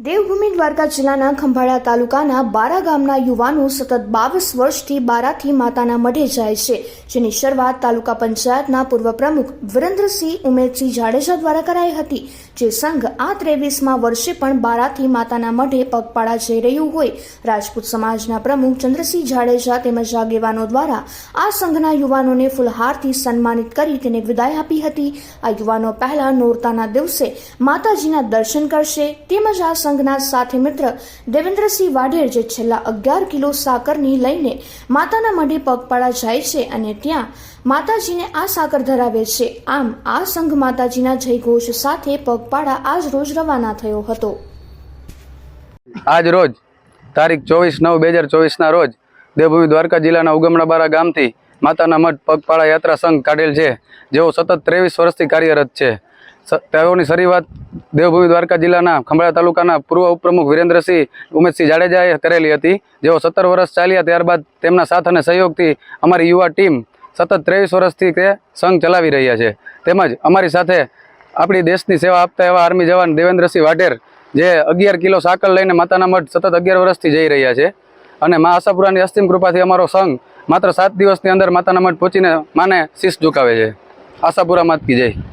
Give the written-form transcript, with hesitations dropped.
દેવભૂમિ દ્વારકા જિલ્લાના ખંભાળા તાલુકાના બારા ગામના યુવાનો સતત 22 વર્ષથી બારાથી માતાના મઢે જાય છે, જેની શરૂઆત તાલુકા પંચાયતના પૂર્વ પ્રમુખ વિરેન્દ્રસિંહ ઉમેદસિંહ જાડેજા દ્વારા કરાઈ હતી। જે સંઘ આ 23મા વર્ષે પણ બારાથી માતાના મઢે પગપાળા જઈ રહ્યું હોય, રાજપૂત સમાજના પ્રમુખ ચંદ્રસિંહ જાડેજા તેમજ આગેવાનો દ્વારા આ સંઘના યુવાનોને ફૂલહારથી સન્માનિત કરી તેને વિદાય આપી હતી। આ યુવાનો પહેલા નોરતાના દિવસે માતાજીના દર્શન કરશે, તેમજ આ સંઘના સાથી મિત્ર દેવેન્દ્રસિંહ વાઢેર જે છેલ્લા 11 કિલો સાકરની લઈને માતાના મઢે પગપાળા જાય છે અને ત્યાં માતાજીને આ સાકર ધરાવે છે। આમ આ સંઘ માતાજીના જયઘોષ સાથે પગપાળા આજ રોજ રવાના થયો હતો। આજ રોજ તારીખ 24/9/2024 રોજ દેવભૂમિ દ્વારકા જિલ્લાના ઉગમણા બારા ગામથી માતાના મઢ પગપાળા યાત્રા સંઘ કાઢેલ છે, જેઓ સતત 23 વર્ષથી કાર્યરત છે। તેઓની શરૂઆત દેવભૂમિ દ્વારકા જિલ્લાના ખંભાળા તાલુકાના પૂર્વ ઉપપ્રમુખ વિરેન્દ્રસિંહ ઉમેદસિંહ જાડેજાએ કરેલી હતી, જેઓ 17 વર્ષ ચાલ્યા ત્યારબાદ તેમના સાથ અને સહયોગથી અમારી યુવા ટીમ સતત 23 વર્ષથી તે સંઘ ચલાવી રહ્યા છે। તેમજ અમારી સાથે આપણી દેશની સેવા આપતા એવા આર્મી જવાન દેવેન્દ્રસિંહ વાઢેર જે 11 કિલો સાકર લઈને માતાના મઢ સતત 11 વર્ષથી જઈ રહ્યા છે અને મા આશાપુરાની અસીમ કૃપાથી અમારો સંઘ માત્ર 7 દિવસની અંદર માતાના મઢ પહોંચીને માને શીશ ઝુકાવે છે। આશાપુરા માત કી જય।